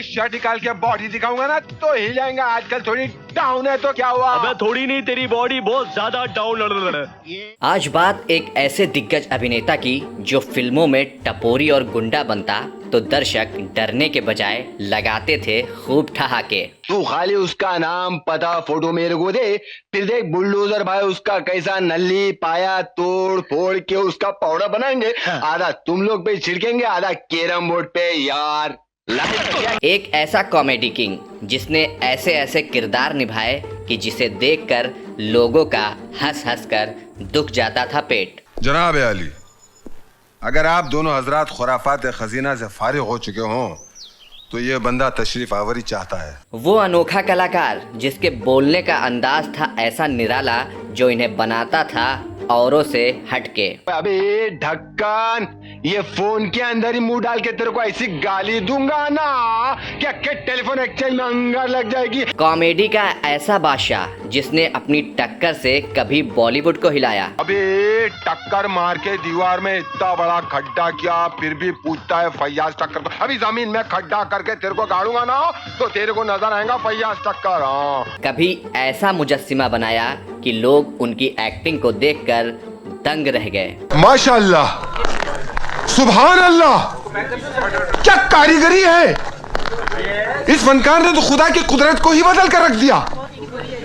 ये शर्ट निकाल के बॉडी दिखाऊंगा ना तो हिल जाएगा। आजकल थोड़ी डाउन है तो क्या हुआ? अबे थोड़ी नहीं, तेरी बॉडी बहुत ज्यादा डाउन है। आज बात एक ऐसे दिग्गज अभिनेता की जो फिल्मों में टपोरी और गुंडा बनता तो दर्शक डरने के बजाय लगाते थे खूब ठहाके। तू खाली उसका नाम पता फोटो मेरे को दे, फिर देख बुलडोजर भाई उसका कैसा नल्ली पाया तोड़ फोड़ के उसका पाउडर बनाएंगे। आधा तुम लोग पे छिड़केंगे, आधा कैरम बोर्ड पे। यार एक ऐसा कॉमेडी किंग जिसने ऐसे ऐसे किरदार निभाए कि जिसे देखकर लोगों का हंस हंस कर दुख जाता था पेट। जनाब अली, अगर आप दोनों हजरात खुराफात खजीना से फारिग हो चुके हों तो ये बंदा तशरीफ आवरी चाहता है। वो अनोखा कलाकार जिसके बोलने का अंदाज था ऐसा निराला जो इन्हें बनाता था औरों से हटके। अबे ढक्कन, ये फोन के अंदर ही मुंह डाल के तेरे को ऐसी गाली दूंगा ना क्या के टेलीफोन एक्सचेंज में अंगार लग जाएगी। कॉमेडी का ऐसा बादशाह जिसने अपनी टक्कर से कभी बॉलीवुड को हिलाया। अबे टक्कर मार के दीवार में इतना बड़ा खड्डा किया फिर भी पूछता है फैयाज टक्कर। अभी जमीन में खड्डा करके तेरे को गाड़ूंगा ना तो तेरे को नजर आएगा फैयाज टक्कर। कभी ऐसा मुजस्सिमा बनाया कि लोग उनकी एक्टिंग को देखकर दंग रह गए। माशाअल्लाह, सुभान अल्लाह, क्या कारीगरी है। इस फनकार ने तो खुदा की कुदरत को ही बदल कर रख दिया।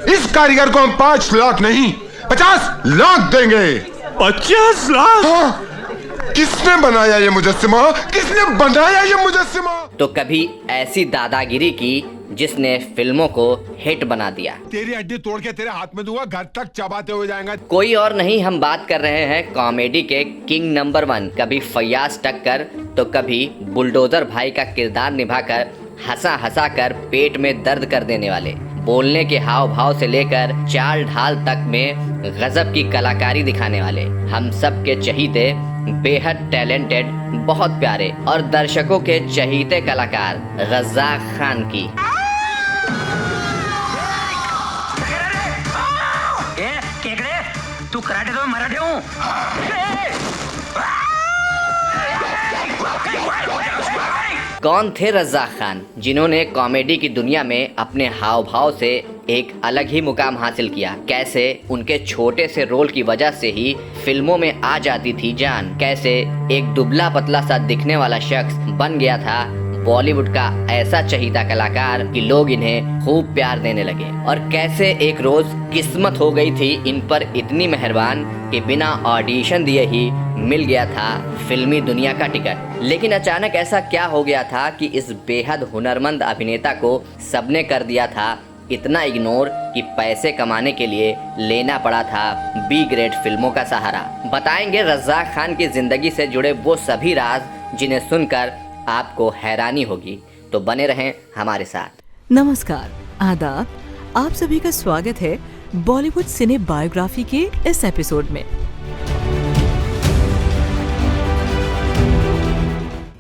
इस कारीगर को हम 5 लाख नहीं 50 लाख देंगे। 50 लाख? हाँ, किसने बनाया ये मुजस्सिमा? किसने बनाया ये मुजस्सिमा? तो कभी ऐसी दादागिरी की जिसने फिल्मों को हिट बना दिया। तेरी हड्डी तोड़ के तेरे हाथ में दूंगा, घर तक चबाते हुए जाएगा। कोई और नहीं, हम बात कर रहे हैं कॉमेडी के किंग नंबर 1, कभी फैयाज टक्कर तो कभी बुलडोजर भाई का किरदार निभाकर हंसा हंसा कर पेट में दर्द कर देने वाले। बोलने के हाव भाव से लेकर चाल ढाल तक में गजब की कलाकारी दिखाने वाले, हम सब के चहीते, बेहद टैलेंटेड, बहुत प्यारे और दर्शकों के चहीते कलाकार रज़ाक खान की। तू कराटे तो मराठे हूँ। कौन थे रज़ाक खान जिन्होंने कॉमेडी की दुनिया में अपने हाव भाव से एक अलग ही मुकाम हासिल किया? कैसे उनके छोटे से रोल की वजह से ही फिल्मों में आ जाती थी जान? कैसे एक दुबला पतला सा दिखने वाला शख्स बन गया था बॉलीवुड का ऐसा चहीता कलाकार कि लोग इन्हें खूब प्यार देने लगे? और कैसे एक रोज किस्मत हो गई थी इन पर इतनी मेहरबान कि बिना ऑडिशन दिए ही मिल गया था फिल्मी दुनिया का टिकट। लेकिन अचानक ऐसा क्या हो गया था कि इस बेहद हुनरमंद अभिनेता को सबने कर दिया था इतना इग्नोर कि पैसे कमाने के लिए लेना पड़ा था बी ग्रेड फिल्मों का सहारा। बताएंगे रज़ाक खान की जिंदगी से जुड़े वो सभी राज जिन्हें सुनकर आपको हैरानी होगी, तो बने रहें हमारे साथ। नमस्कार, आदाब, आप सभी का स्वागत है बॉलीवुड सिने बायोग्राफी के इस एपिसोड में।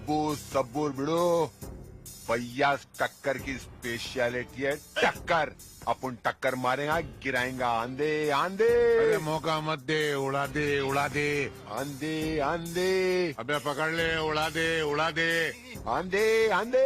वो सबूर बिड़ो, फैयाज टक्कर की स्पेशलिटी है टक्कर। अपन टक्कर मारेगा, गिराएगा आंधे आंधे। अरे मौका मत दे, उड़ा दे उड़ा दे। आंधे आंधे, अबे पकड़ ले, उड़ा दे उड़ा दे। आंधे आंधे।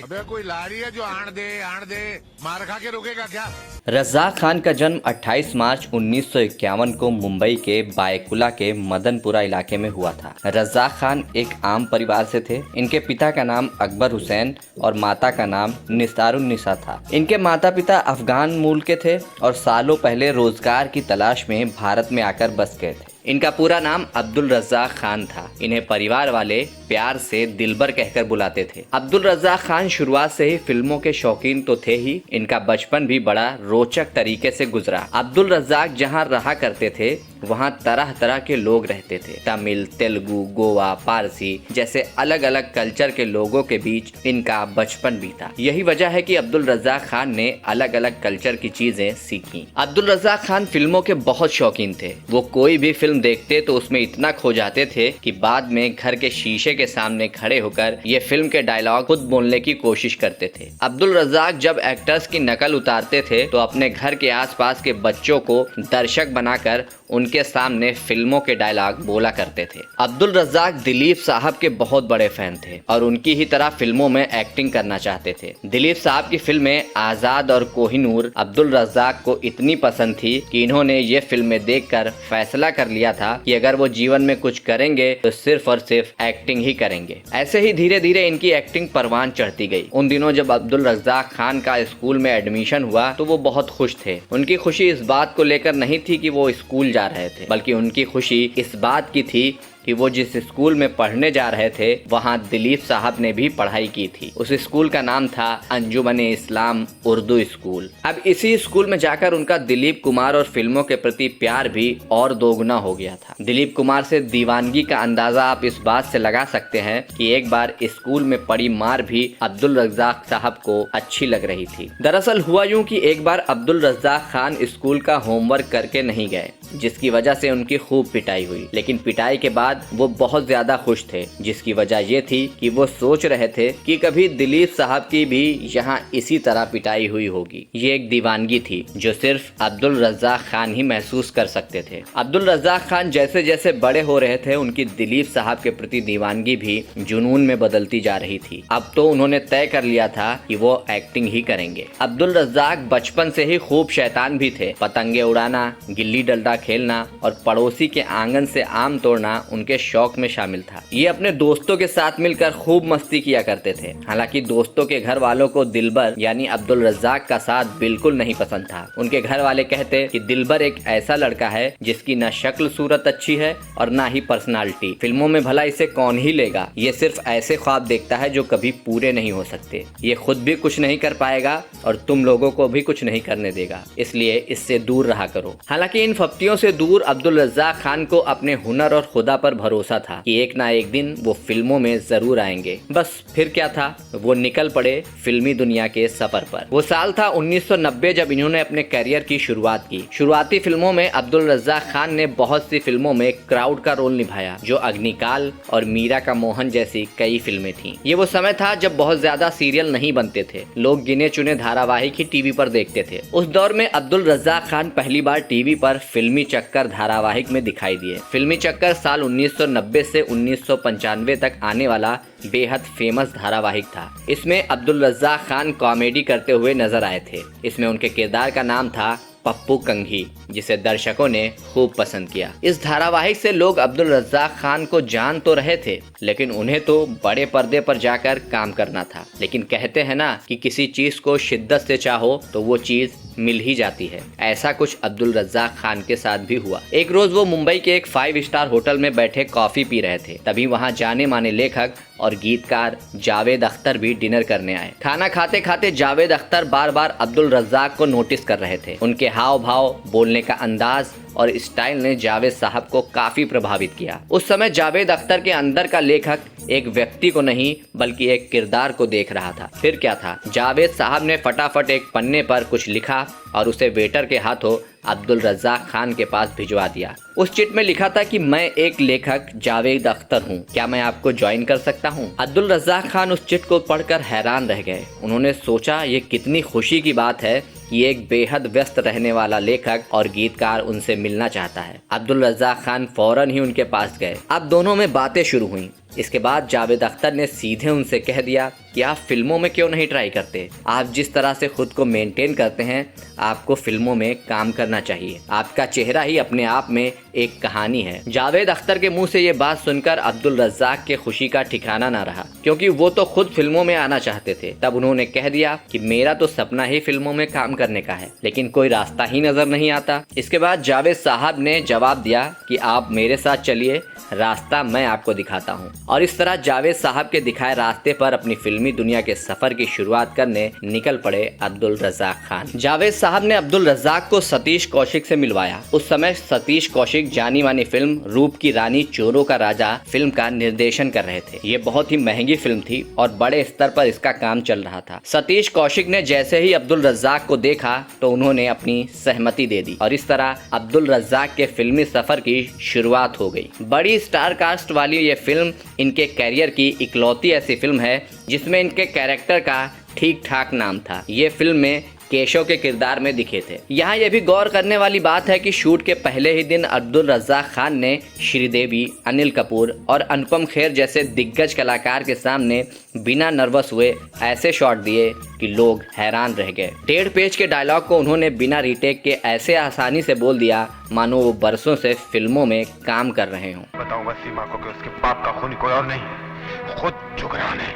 अबे कोई लारी है जो आण दे, मार खा के रुकेगा क्या? रज़ाक खान का जन्म 28 मार्च 1951 को मुंबई के बायकुला के मदनपुरा इलाके में हुआ था। रज़ाक खान एक आम परिवार से थे। इनके पिता का नाम अकबर हुसैन और माता का नाम निसारुन्निसा था। इनके माता पिता अफगान मूल के थे और सालों पहले रोजगार की तलाश में भारत में आकर बस गए थे। इनका पूरा नाम अब्दुल रज़ाक खान था। इन्हें परिवार वाले प्यार से दिलबर कहकर बुलाते थे। अब्दुल रज़ाक खान शुरुआत से ही फिल्मों के शौकीन तो थे ही, इनका बचपन भी बड़ा रोचक तरीके से गुजरा। अब्दुल रज़ाक जहां रहा करते थे वहां तरह तरह के लोग रहते थे। तमिल, तेलुगु, गोवा, पारसी जैसे अलग अलग कल्चर के लोगों के बीच इनका बचपन बीता। यही वजह है कि अब्दुल रज़ाक खान ने अलग अलग कल्चर की चीजें सीखी। अब्दुल रज़ाक खान फिल्मों के बहुत शौकीन थे। वो कोई भी फिल्म देखते तो उसमें इतना खो जाते थे कि बाद में घर के शीशे के सामने खड़े होकर ये फिल्म के डायलॉग खुद बोलने की कोशिश करते थे। अब्दुल रज़ाक जब एक्टर्स की नकल उतारते थे तो अपने घर के आसपास के बच्चों को दर्शक बनाकर उनकी उनके सामने फिल्मों के डायलॉग बोला करते थे। अब्दुल रज़्ज़ाक दिलीप साहब के बहुत बड़े फैन थे और उनकी ही तरह फिल्मों में एक्टिंग करना चाहते थे। दिलीप साहब की फिल्में आजाद और कोहिनूर अब्दुल रज़्ज़ाक को इतनी पसंद थी कि इन्होंने ये फिल्में देखकर फैसला कर लिया था कि अगर वो जीवन में कुछ करेंगे तो सिर्फ और सिर्फ एक्टिंग ही करेंगे। ऐसे ही धीरे धीरे इनकी एक्टिंग परवान चढ़ती गई। उन दिनों जब अब्दुल रज़्ज़ाक खान का स्कूल में एडमिशन हुआ तो वो बहुत खुश थे। उनकी खुशी इस बात को लेकर नहीं थी कि वो स्कूल जा रहे थे, बल्कि उनकी खुशी इस बात की थी कि वो जिस स्कूल में पढ़ने जा रहे थे वहाँ दिलीप साहब ने भी पढ़ाई की थी। उस स्कूल का नाम था अंजुमन-ए इस्लाम उर्दू स्कूल। अब इसी स्कूल में जाकर उनका दिलीप कुमार और फिल्मों के प्रति प्यार भी और दोगुना हो गया था। दिलीप कुमार से दीवानगी का अंदाजा आप इस बात से लगा सकते हैं कि एक बार स्कूल में पड़ी मार भी अब्दुल रज़्ज़ाक साहब को अच्छी लग रही थी। दरअसल हुआ यूं कि एक बार अब्दुल रज़्ज़ाक खान स्कूल का होमवर्क करके नहीं गए, जिसकी वजह से उनकी खूब पिटाई हुई। लेकिन पिटाई के बाद वो बहुत ज्यादा खुश थे, जिसकी वजह ये थी कि वो सोच रहे थे कि कभी दिलीप साहब की भी यहाँ इसी तरह पिटाई हुई होगी। ये एक दीवानगी थी जो सिर्फ अब्दुल रज़्ज़ाक खान ही महसूस कर सकते थे। अब्दुल रज़्ज़ाक खान जैसे जैसे बड़े हो रहे थे उनकी दिलीप साहब के प्रति दीवानगी भी जुनून में बदलती जा रही थी। अब तो उन्होंने तय कर लिया था कि वो एक्टिंग ही करेंगे। अब्दुल रज़्ज़ाक बचपन से ही खूब शैतान भी थे। पतंगे उड़ाना, गिल्ली डंडा खेलना और पड़ोसी के आंगन से आम तोड़ना उनके शौक में शामिल था। ये अपने दोस्तों के साथ मिलकर खूब मस्ती किया करते थे। हालांकि दोस्तों के घर वालों को दिलबर यानी अब्दुल रज़्ज़ाक का साथ बिल्कुल नहीं पसंद था। उनके घर वाले कहते कि दिलबर एक ऐसा लड़का है जिसकी न शक्ल सूरत अच्छी है और ना ही पर्सनालिटी। फिल्मों में भला इसे कौन ही लेगा। ये सिर्फ ऐसे ख्वाब देखता है जो कभी पूरे नहीं हो सकते। ये खुद भी कुछ नहीं कर पाएगा और तुम लोगों को भी कुछ नहीं करने देगा, इसलिए इससे दूर रहा करो। हालांकि इन फप्तियों से दूर अब्दुल रज़्ज़ाक खान को अपने हुनर और खुदा पर भरोसा था कि एक ना एक दिन वो फिल्मों में जरूर आएंगे। बस फिर क्या था, वो निकल पड़े फिल्मी दुनिया के सफर पर। वो साल था 1990 जब इन्होंने अपने करियर की शुरुआत की। शुरुआती फिल्मों में अब्दुल रज़्ज़ाक खान ने बहुत सी फिल्मों में क्राउड का रोल निभाया, जो अग्निकाल और मीरा का मोहन जैसी कई फिल्में थीं। ये वो समय था जब बहुत ज्यादा सीरियल नहीं बनते थे, लोग गिने चुने धारावाहिक ही टीवी पर देखते थे। उस दौर में अब्दुल रज़्ज़ाक खान पहली बार टीवी पर फिल्मी चक्कर धारावाहिक में दिखाई दिए। फिल्मी चक्कर साल 1990 से 1995 तक आने वाला बेहद फेमस धारावाहिक था। इसमें अब्दुल रज़्ज़ाक खान कॉमेडी करते हुए नजर आए थे। इसमें उनके किरदार का नाम था पप्पू कंघी, जिसे दर्शकों ने खूब पसंद किया। इस धारावाहिक से लोग अब्दुल रज़्ज़ाक खान को जान तो रहे थे, लेकिन उन्हें तो बड़े पर्दे पर जाकर काम करना था। लेकिन कहते हैं ना कि किसी चीज को शिद्दत से चाहो तो वो चीज मिल ही जाती है। ऐसा कुछ अब्दुल रज़्ज़ाक खान के साथ भी हुआ। एक रोज वो मुंबई के एक 5 स्टार होटल में बैठे कॉफी पी रहे थे। तभी वहाँ जाने माने लेखक और गीतकार जावेद अख्तर भी डिनर करने आए। खाना खाते खाते जावेद अख्तर बार बार अब्दुल रज़्ज़ाक को नोटिस कर रहे थे। उनके हाव भाव, बोलने का अंदाज और स्टाइल ने जावेद साहब को काफी प्रभावित किया। उस समय जावेद अख्तर के अंदर का लेखक एक व्यक्ति को नहीं बल्कि एक किरदार को देख रहा था। फिर क्या था, जावेद साहब ने फटाफट एक पन्ने पर कुछ लिखा और उसे वेटर के हाथों अब्दुल रज़्ज़ाक खान के पास भिजवा दिया। उस चिट में लिखा था कि मैं एक लेखक जावेद अख्तर हूँ, क्या मैं आपको ज्वाइन कर सकता हूँ। अब्दुल रज़्ज़ाक खान उस चिट को पढ़कर हैरान रह गए। उन्होंने सोचा ये कितनी खुशी की बात है कि एक बेहद व्यस्त रहने वाला लेखक और गीतकार उनसे मिलना चाहता है। अब्दुल रज़्ज़ाक खान फौरन ही उनके पास गए। अब दोनों में बातें शुरू हुई। इसके बाद जावेद अख्तर ने सीधे उनसे कह दिया कि आप फिल्मों में क्यों नहीं ट्राई करते। आप जिस तरह से खुद को मेंटेन करते हैं, आपको फिल्मों में काम करना चाहिए। आपका चेहरा ही अपने आप में एक कहानी है। जावेद अख्तर के मुंह से ये बात सुनकर अब्दुल रज़्ज़ाक के खुशी का ठिकाना ना रहा, क्योंकि वो तो खुद फिल्मों में आना चाहते थे। तब उन्होंने कह दिया कि मेरा तो सपना ही फिल्मों में काम करने का है, लेकिन कोई रास्ता ही नजर नहीं आता। इसके बाद जावेद साहब ने जवाब दिया कि आप मेरे साथ चलिए, रास्ता मैं आपको दिखाता हूँ। और इस तरह जावेद साहब के दिखाए रास्ते पर अपनी फिल्मी दुनिया के सफर की शुरुआत करने निकल पड़े अब्दुल रज़्ज़ाक खान। जावेद साहब ने अब्दुल रज़्ज़ाक को सतीश कौशिक से मिलवाया। उस समय सतीश कौशिक जानी मानी फिल्म रूप की रानी चोरों का राजा फिल्म का निर्देशन कर रहे थे। ये बहुत ही महंगी फिल्म थी और बड़े स्तर पर इसका काम चल रहा था। सतीश कौशिक ने जैसे ही अब्दुल रज़्ज़ाक को देखा तो उन्होंने अपनी सहमति दे दी और इस तरह अब्दुल रज़्ज़ाक के फिल्मी सफर की शुरुआत हो गई। बड़ी स्टार कास्ट वाली ये फिल्म इनके कैरियर की इकलौती ऐसी फिल्म है जिसमें इनके कैरेक्टर का ठीक ठाक नाम था। ये फिल्म में केशव के किरदार में दिखे थे। यहाँ यह भी गौर करने वाली बात है कि शूट के पहले ही दिन अब्दुल रज़्ज़ाक़ खान ने श्रीदेवी, अनिल कपूर और अनुपम खेर जैसे दिग्गज कलाकार के सामने बिना नर्वस हुए ऐसे शॉट दिए कि लोग हैरान रह गए। 1.5 पेज के डायलॉग को उन्होंने बिना रीटेक के ऐसे आसानी से बोल दिया मानो वो बरसों से फिल्मों में काम कर रहे हों। बताऊंगा सीमा को कि उसके बाप का खून कोई और नहीं, खुद जुगरान है,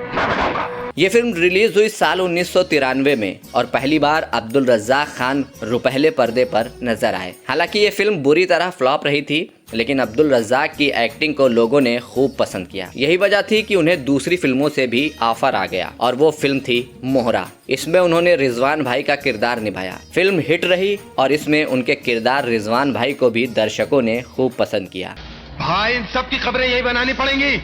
मैं बताऊंगा। ये फिल्म रिलीज हुई साल 1993 में और पहली बार अब्दुल रज़्ज़ाक़ खान रुपहले पर्दे पर नजर आए। हालांकि ये फिल्म बुरी तरह फ्लॉप रही थी, लेकिन अब्दुल रज़्ज़ाक़ की एक्टिंग को लोगों ने खूब पसंद किया। यही वजह थी कि उन्हें दूसरी फिल्मों से भी ऑफर आ गया और वो फिल्म थी मोहरा। इसमें उन्होंने रिजवान भाई का किरदार निभाया। फिल्म हिट रही और इसमें उनके किरदार रिजवान भाई को भी दर्शकों ने खूब पसंद किया। भाई इन सब की खबरें यही बनानी पड़ेंगी,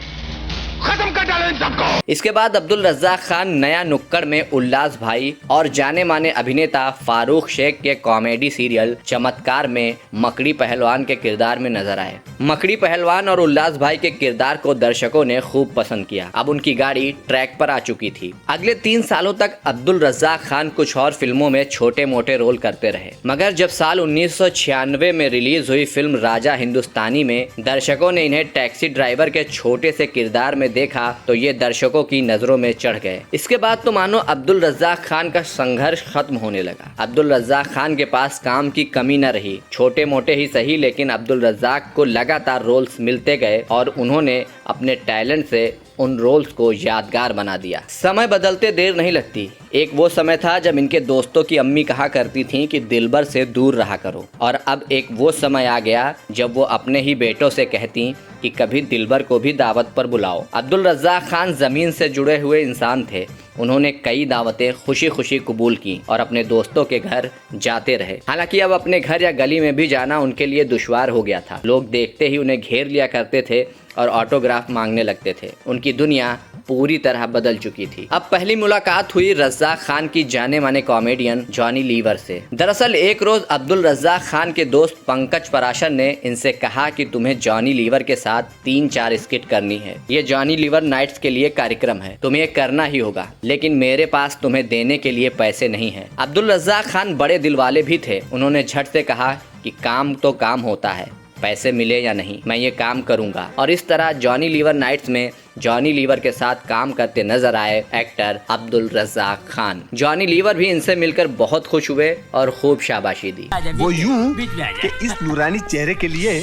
खत्म कर डालो इन सबको। इसके बाद अब्दुल रज़्ज़ाक़ खान नया नुक्कड़ में उल्लास भाई और जाने माने अभिनेता फारूक शेख के कॉमेडी सीरियल चमत्कार में मकड़ी पहलवान के किरदार में नजर आए। मकड़ी पहलवान और उल्लास भाई के किरदार को दर्शकों ने खूब पसंद किया। अब उनकी गाड़ी ट्रैक पर आ चुकी थी। अगले 3 सालों तक अब्दुल रज़्ज़ाक़ खान कुछ और फिल्मों में छोटे मोटे रोल करते रहे, मगर जब साल 1996 में रिलीज हुई फिल्म राजा हिंदुस्तानी में दर्शकों ने इन्हें टैक्सी ड्राइवर के छोटे से किरदार में देखा तो ये दर्शकों की नजरों में चढ़ गए। इसके बाद तो मानो अब्दुल रज़्ज़ाक़ खान का संघर्ष खत्म होने लगा। अब्दुल रज़्ज़ाक़ खान के पास काम की कमी न रही, छोटे मोटे ही सही, लेकिन अब्दुल रज़्ज़ाक़ को लगातार रोल्स मिलते गए और उन्होंने अपने टैलेंट से उन रोल्स को यादगार बना दिया। समय बदलते देर नहीं लगती। एक वो समय था जब इनके दोस्तों की अम्मी कहा करती थीं कि दिलबर से दूर रहा करो, और अब एक वो समय आ गया जब वो अपने ही बेटों से कहती कि कभी दिलबर को भी दावत पर बुलाओ। अब्दुल रज़्ज़ाक़ खान जमीन से जुड़े हुए इंसान थे। उन्होंने कई दावतें खुशी खुशी कबूल की और अपने दोस्तों के घर जाते रहे। हालांकि अब अपने घर या गली में भी जाना उनके लिए दुश्वार हो गया था। लोग देखते ही उन्हें घेर लिया करते थे और ऑटोग्राफ मांगने लगते थे। उनकी दुनिया पूरी तरह बदल चुकी थी। अब पहली मुलाकात हुई रज़्ज़ाक़ खान की जाने माने कॉमेडियन जॉनी लीवर से। दरअसल एक रोज अब्दुल रज़्ज़ाक़ खान के दोस्त पंकज पराशर ने इनसे कहा कि तुम्हें जॉनी लीवर के साथ 3-4 स्किट करनी है। ये जॉनी लीवर नाइट्स के लिए कार्यक्रम है, तुम्हें ये करना ही होगा, लेकिन मेरे पास तुम्हें देने के लिए पैसे नहीं है। अब्दुल रज़्ज़ाक़ खान बड़े दिल वाले भी थे। उन्होंने झट से कहा कि काम तो काम होता है, पैसे मिले या नहीं मैं ये काम करूंगा। और इस तरह जॉनी लीवर नाइट्स में जॉनी लीवर के साथ काम करते नजर आए एक्टर अब्दुल रज़्ज़ाक़ खान। जॉनी लीवर भी इनसे मिलकर बहुत खुश हुए और खूब शाबाशी दी। वो यूं कि इस नूरानी चेहरे के लिए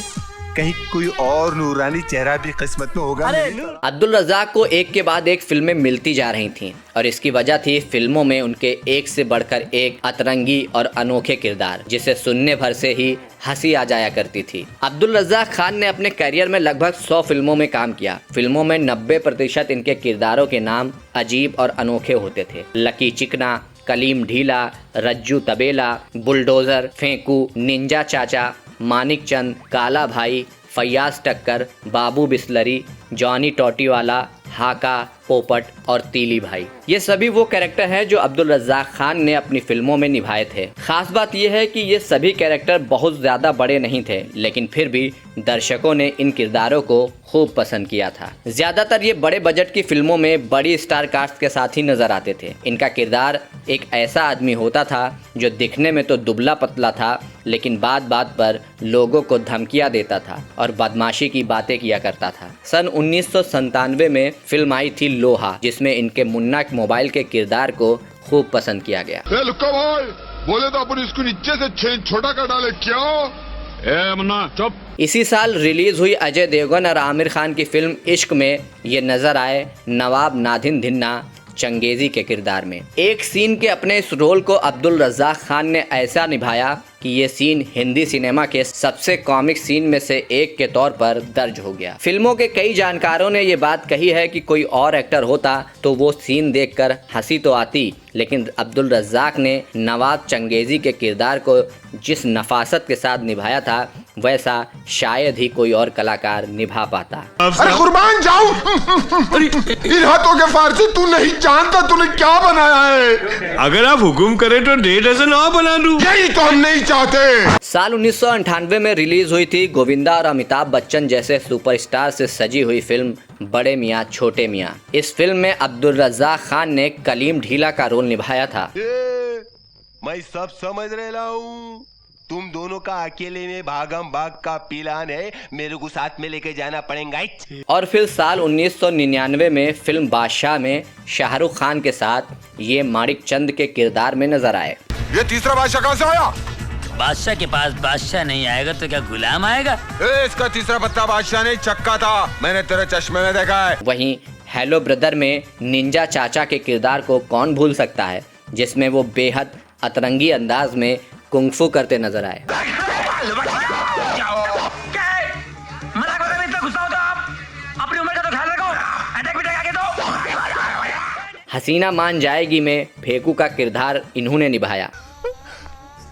कहीं कोई और नूरानी चेहरा भी किस्मत में होगा। अब्दुल रज़्ज़ाक़ को एक के बाद एक फिल्में मिलती जा रही थीं और इसकी वजह थी फिल्मों में उनके एक से बढ़कर एक अतरंगी और अनोखे किरदार, जिसे सुनने भर से ही हंसी आ जाया करती थी। अब्दुल रज़्ज़ाक़ खान ने अपने करियर में लगभग 100 फिल्मों में काम किया। फिल्मों में 90% इनके किरदारों के नाम अजीब और अनोखे होते थे। लकी चिकना, कलीम ढीला, रज्जू तबेला, बुलडोजर, फेंकू, निंजा चाचा, मानिक चंद, काला भाई, फैयाज टक्कर, बाबू बिस्लरी, जॉनी टोटीवाला, हाका, पोपट और तीली भाई। ये सभी वो कैरेक्टर हैं जो अब्दुल रज़्ज़ाक़ खान ने अपनी फिल्मों में निभाए थे। खास बात यह है कि ये सभी कैरेक्टर बहुत ज़्यादा बड़े नहीं थे, लेकिन फिर भी दर्शकों ने इन किरदारों को खूब पसंद किया था। ज़्यादातर ये बड़े बजट की फिल्मों में बड़ी स्टार कास्ट के साथ ही नजर आते थे। इनका किरदार एक ऐसा आदमी होता था जो दिखने में तो दुबला पतला था, लेकिन बात बात पर लोगों को धमकियाँ देता था और बदमाशी की बातें किया करता था। सन 1997 में फिल्म आई थी लोहा, जिसमें इनके मुन्ना मोबाइल के किरदार को खूब पसंद किया गया। लुक्का भाई बोले तो अपन इसको नीचे से छेद छोटा कर डाले क्या? मुन्ना चुप। इसी साल रिलीज हुई अजय देवगन और आमिर खान की फिल्म इश्क में ये नजर आए नवाब नादिन धिन्ना चंगेजी के किरदार में। एक सीन के अपने इस रोल को अब्दुल रज़्ज़ाक़ खान ने ऐसा निभाया कि ये सीन हिंदी सिनेमा के सबसे कॉमिक सीन में से एक के तौर पर दर्ज हो गया। फिल्मों के कई जानकारों ने ये बात कही है कि कोई और एक्टर होता तो वो सीन देखकर हंसी तो आती, लेकिन अब्दुल रज़्ज़ाक़ ने नवाब चंगेजी के किरदार को जिस नफासत के साथ निभाया था वैसा शायद ही कोई और कलाकार निभा पाता। अरे कुर्बान जाऊं इन हाथों के फार से तू नहीं जानता तूने क्या बनाया है। अगर आप हुकुम करें तो 1.5 डज़न और बना दूं। यही तो हम नहीं चाहते। साल 1998 में रिलीज हुई थी गोविंदा और अमिताभ बच्चन जैसे सुपरस्टार से सजी हुई फिल्म बड़े मियाँ छोटे मियाँ। इस फिल्म में अब्दुल रज़्ज़ाक़ खान ने कलीम ढीला का रोल निभाया था। मैं सब समझ रहा हूँ, तुम दोनों का अकेले में भागम भाग का प्लान है, मेरे को साथ में लेके जाना पड़ेगा। और फिर साल 1999 में फिल्म बादशाह में शाहरुख खान के साथ ये माणिक चंद के किरदार में नजर आए। ये तीसरा बादशाह कहाँ से आया? बादशाह के पास बादशाह नहीं आएगा तो क्या गुलाम आएगा? इसका तीसरा पत्ता बादशाह नहीं चक्का था, मैंने तेरे चश्मे में देखा है। वहीं हेलो ब्रदर में निंजा चाचा के किरदार को कौन भूल सकता है, जिसमें वो बेहद अतरंगी अंदाज में कुंगफू करते नजर आए। हसीना मान जाएगी में फेकू का किरदार इन्होंने निभाया।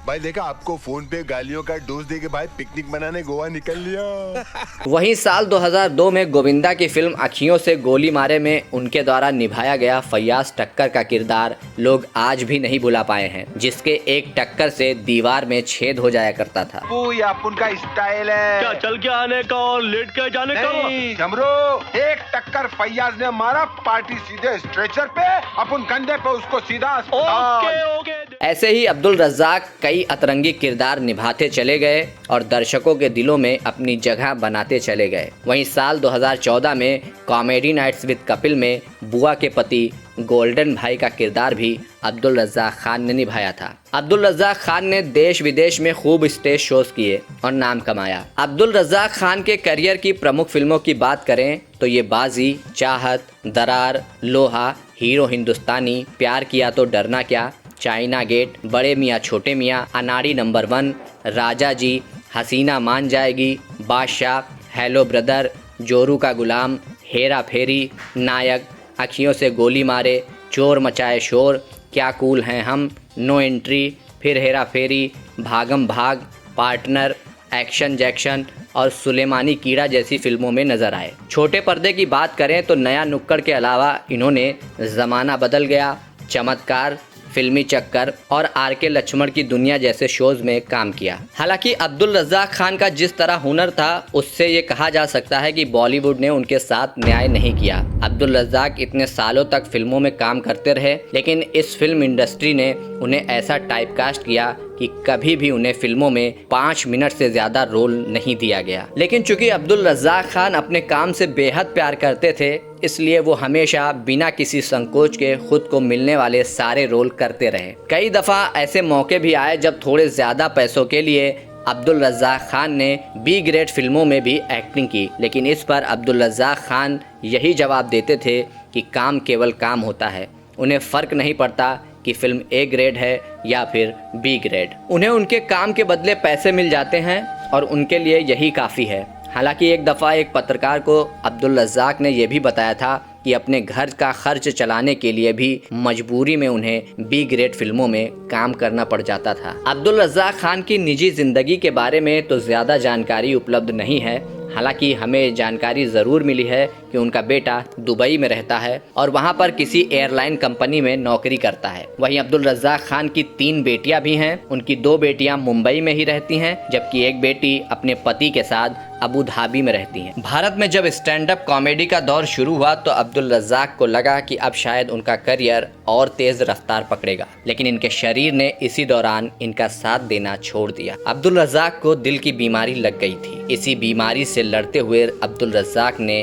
भाई देखा, आपको फोन पे गालियों का डोज दे के भाई पिकनिक मनाने गोवा निकल लिया। वहीं साल 2002 में गोविंदा की फिल्म अखियों से गोली मारे में उनके द्वारा निभाया गया फैयाज टक्कर का किरदार लोग आज भी नहीं भुला पाए हैं, जिसके एक टक्कर से दीवार में छेद हो जाया करता था। वो ये अपन का स्टाइल है, क्या चल के आने का और लेट के जाने का? जमरो एक टक्कर फैयाज ने मारा, पार्टी सीधे स्ट्रेचर पे, अपन कंधे पे उसको सीधा अस्पताल। ओके। ऐसे ही अब्दुल रज़्ज़ाक़ कई अतरंगी किरदार निभाते चले गए और दर्शकों के दिलों में अपनी जगह बनाते चले गए। वहीं साल 2014 में कॉमेडी नाइट्स विद कपिल में बुआ के पति गोल्डन भाई का किरदार भी अब्दुल रज़्ज़ाक़ खान ने निभाया था। अब्दुल रज़्ज़ाक़ खान ने देश विदेश में खूब स्टेज शोज किए और नाम कमाया। अब्दुल रज़्ज़ाक़ खान के करियर की प्रमुख फिल्मों की बात करें तो ये बाजी, चाहत, दरार, लोहा, हीरो हिंदुस्तानी, प्यार किया तो डरना क्या, चाइना गेट, बड़े मियाँ छोटे मियाँ, अनाड़ी नंबर 1, राजा जी, हसीना मान जाएगी, बादशाह, हेलो ब्रदर, जोरू का गुलाम, हेरा फेरी, नायक, अखियों से गोली मारे, चोर मचाए शोर, क्या कूल हैं हम, नो एंट्री, फिर हेरा फेरी, भागम भाग, पार्टनर, एक्शन जैक्शन और सुलेमानी कीड़ा जैसी फिल्मों में नजर आए। छोटे पर्दे की बात करें तो नया नुक्कड़ के अलावा इन्होंने ज़माना बदल गया, चमत्कार, फिल्मी चक्कर और आर.के. लक्ष्मण की दुनिया जैसे शोज में काम किया। हालांकि अब्दुल रज़्ज़ाक़ खान का जिस तरह हुनर था उससे ये कहा जा सकता है कि बॉलीवुड ने उनके साथ न्याय नहीं किया। अब्दुल रज़्ज़ाक़ इतने सालों तक फिल्मों में काम करते रहे, लेकिन इस फिल्म इंडस्ट्री ने उन्हें ऐसा टाइपकास्ट किया कि कभी भी उन्हें फिल्मों में 5 मिनट से ज्यादा रोल नहीं दिया गया। लेकिन चूंकि अब्दुल रज़्ज़ाक़ खान अपने काम से बेहद प्यार करते थे, इसलिए वो हमेशा बिना किसी संकोच के खुद को मिलने वाले सारे रोल करते रहे। कई दफ़ा ऐसे मौके भी आए जब थोड़े ज़्यादा पैसों के लिए अब्दुल रज़्ज़ाक़ खान ने बी ग्रेड फिल्मों में भी एक्टिंग की, लेकिन इस पर अब्दुल रज़्ज़ाक़ खान यही जवाब देते थे कि काम केवल काम होता है, उन्हें फ़र्क नहीं पड़ता कि फिल्म ए ग्रेड है या फिर बी ग्रेड, उन्हें उनके काम के बदले पैसे मिल जाते हैं और उनके लिए यही काफ़ी है। हालांकि एक दफ़ा एक पत्रकार को अब्दुल रज़्ज़ाक़ ने यह भी बताया था कि अपने घर का खर्च चलाने के लिए भी मजबूरी में उन्हें बी ग्रेड फिल्मों में काम करना पड़ जाता था। अब्दुल रज़्ज़ाक़ खान की निजी ज़िंदगी के बारे में तो ज़्यादा जानकारी उपलब्ध नहीं है, हालांकि हमें जानकारी ज़रूर मिली है कि उनका बेटा दुबई में रहता है और वहां पर किसी एयरलाइन कंपनी में नौकरी करता है। वहीं अब्दुल रज़्ज़ाक़ खान की 3 बेटियां भी हैं, उनकी 2 बेटियां मुंबई में ही रहती हैं, जबकि एक बेटी अपने पति के साथ अबू धाबी में रहती हैं। भारत में जब स्टैंड अप कॉमेडी का दौर शुरू हुआ तो अब्दुल रज़्ज़ाक़ को लगा कि अब शायद उनका करियर और तेज रफ्तार पकड़ेगा, लेकिन इनके शरीर ने इसी दौरान इनका साथ देना छोड़ दिया। अब्दुल रज़्ज़ाक़ को दिल की बीमारी लग गई थी। इसी बीमारी से लड़ते हुए अब्दुल रज़्ज़ाक़ ने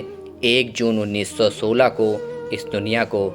1 जून 1916 को इस दुनिया को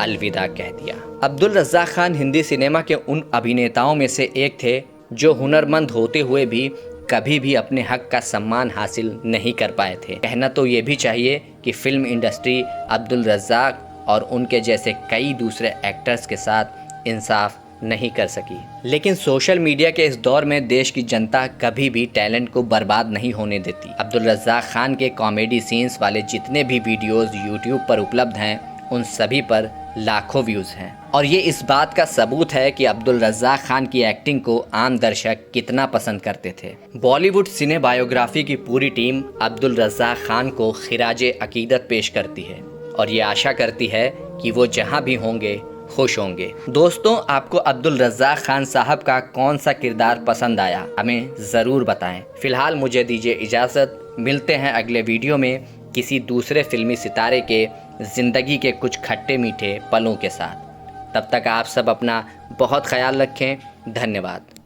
अलविदा कह दिया। अब्दुल रज़्ज़ाक़ खान हिंदी सिनेमा के उन अभिनेताओं में से एक थे जो हुनरमंद होते हुए भी कभी भी अपने हक का सम्मान हासिल नहीं कर पाए थे। कहना तो ये भी चाहिए कि फिल्म इंडस्ट्री अब्दुल रज़्ज़ाक़ और उनके जैसे कई दूसरे एक्टर्स के साथ इंसाफ नहीं कर सकी। लेकिन सोशल मीडिया के इस दौर में देश की जनता कभी भी टैलेंट को बर्बाद नहीं होने देती। अब्दुल रज़्ज़ाक़ खान के कॉमेडी सीन्स वाले जितने भी वीडियोस यूट्यूब पर उपलब्ध हैं, उन सभी पर लाखों व्यूज हैं और ये इस बात का सबूत है कि अब्दुल रज़्ज़ाक़ खान की एक्टिंग को आम दर्शक कितना पसंद करते थे। बॉलीवुड सिने बायोग्राफी की पूरी टीम अब्दुल रज़्ज़ाक़ खान को खिराजे अकीदत पेश करती है और ये आशा करती है कि वो जहाँ भी होंगे खुश होंगे। दोस्तों, आपको अब्दुल रज़्ज़ाक़ खान साहब का कौन सा किरदार पसंद आया, हमें ज़रूर बताएं। फिलहाल मुझे दीजिए इजाज़त, मिलते हैं अगले वीडियो में किसी दूसरे फिल्मी सितारे के ज़िंदगी के कुछ खट्टे मीठे पलों के साथ। तब तक आप सब अपना बहुत ख्याल रखें। धन्यवाद।